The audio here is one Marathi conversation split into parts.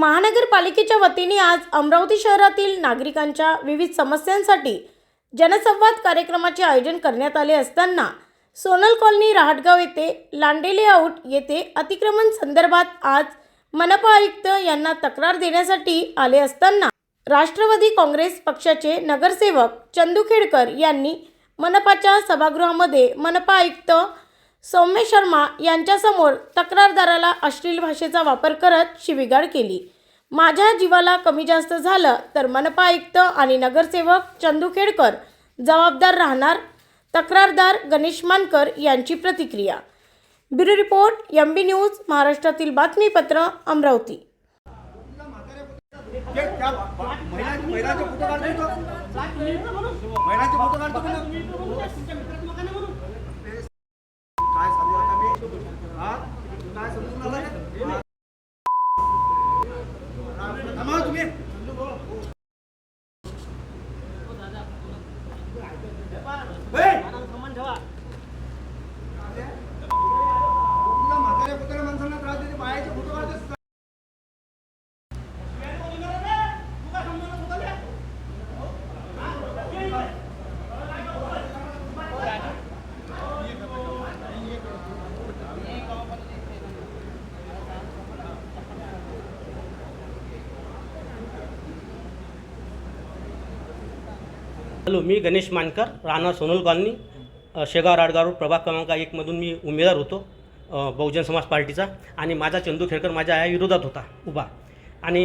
महानगरपालिकेच्या वतीने आज अमरावती शहरातील नागरिकांच्या विविध समस्यांसाठी जनसंवाद कार्यक्रमाचे आयोजन करण्यात आले असताना सोनल कॉलनी राहटगाव येथे लांडे लेआउट येथे अतिक्रमण संदर्भात आज मनपा आयुक्त यांना तक्रार देण्यासाठी आले असताना राष्ट्रवादी काँग्रेस पक्षाचे नगरसेवक चंदू खेडकर यांनी मनपाच्या सभागृहामध्ये मनपा आयुक्त सौम्य शर्मा यांच्यासमोर तक्रारदाराला अश्लील भाषेचा वापर करत शिवीगाळ केली। माझ्या जीवाला कमी जास्त झालं तर मनपा आयुक्त आणि नगरसेवक चंदू खेडकर जबाबदार राहणार। तक्रारदार गणेश मानकर यांची प्रतिक्रिया। ब्युरो रिपोर्ट MB न्यूज महाराष्ट्रातील बातमीपत्र अमरावती। हॅलो, मी गणेश मानकर, राहणार सोनल कॉलनी, शेगाव राहटगाव रोड, प्रभाग क्रमांक 1 मधून मी उमेदवार होतो बहुजन समाज पार्टीचा। आणि माझा चंदू खेडकर माझ्या विरोधात होता उभा। आणि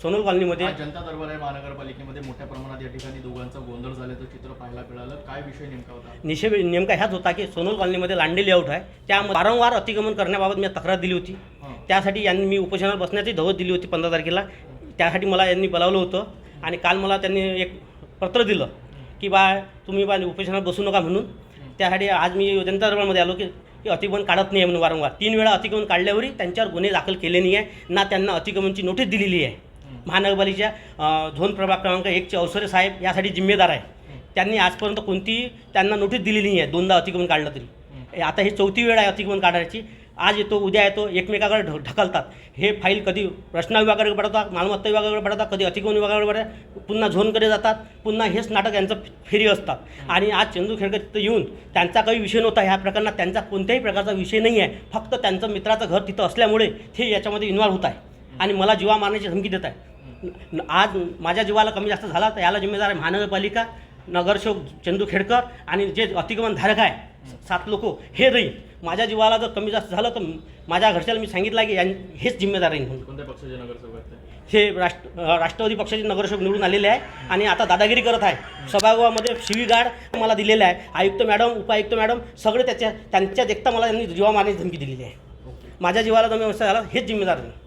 सोनल कॉलनीमध्ये जनता दरबार आहे महानगरपालिकेमध्ये मोठ्या प्रमाणात या ठिकाणी दोघांचा गोंधळ झाल्याचं चित्र पाहायला मिळालं। काय विषय नेमका होता? नेमका ह्याच होता की सोनल कॉलनीमध्ये लांडे लेआउट आहे, त्यामध्ये वारंवार अतिक्रमण करण्याबाबत मी तक्रार दिली होती। त्यासाठी यांनी मी उपोषणावर बसण्याची धवत दिली होती 15 तारखेला। त्यासाठी मला यांनी बोलावलं होतं आणि काल मला त्यांनी एक पत्र दिलं की तुम्ही उपोषणात बसू नका म्हणून। त्यासाठी आज मी जनता दरबारमध्ये आलो की अतिक्रमण काढत नाही म्हणून वारंवार 3 वेळा अतिक्रमण काढल्यावरही त्यांच्यावर गुन्हे दाखल केले नाही आहे, ना त्यांना अतिक्रमणची नोटीस दिलेली आहे। महानगरपालिकेच्या झोन प्रभाग क्रमांक 1चे अवसरे साहेब यासाठी जिम्मेदार आहे। त्यांनी आजपर्यंत कोणतीही त्यांना नोटीस दिलेली नाही आहे 2दा अतिक्रमण काढलं तरी। आता ही 4थी वेळ आहे अतिक्रमण काढायची। आज येतो उद्या येतो, एकमेकाकडे ढकलतात। हे फाईल कधी रचना विभागाकडे पाठवतात, मालमत्ता विभागाकडे पाठवतात, कधी अतिक्रमण विभागाकडे पाठवतात, पुन्हा झोनकडे जातात, पुन्हा हेच नाटक यांचं फेरी असतात। आणि आज चंदू खेडकर तिथं येऊन त्यांचा काही विषय नव्हता ह्या प्रकरणात, त्यांचा कोणत्याही प्रकारचा विषय नाही आहे। फक्त त्यांचं मित्राचं घर तिथं असल्यामुळे ते याच्यामध्ये इन्व्हॉल्व होत आहे आणि मला जीवा मारण्याची धमकी देत आहे। आज माझ्या जीवाला कमी जास्त झाला तर याला जिम्मेदार आहे महानगरपालिका, नगरसेवक चंदू खेडकर आणि जे अतिक्रमण धारक आहे 7 लोक हे नाही। माझ्या जीवाला जर कमी जास्त झालं तर माझ्या घरच्याला मी सांगितलं की हेच जिम्मेदार आहे म्हणून। कोणत्या पक्षाचे नगरसेवक आहेत? हे राष्ट्रवादी पक्षाचे नगरसेवक निवडून आलेले आहे आणि आता दादागिरी करत आहे। सभागृहामध्ये शिवीगाळ मला दिलेलं आहे। आयुक्त मॅडम, उपायुक्त मॅडम सगळे त्यांच्या देखता मला यांनी जीवा मारण्याची धमकी दिलेली आहे। माझ्या जीवाला जमी अवस्था झाला हेच जिम्मेदार आहे।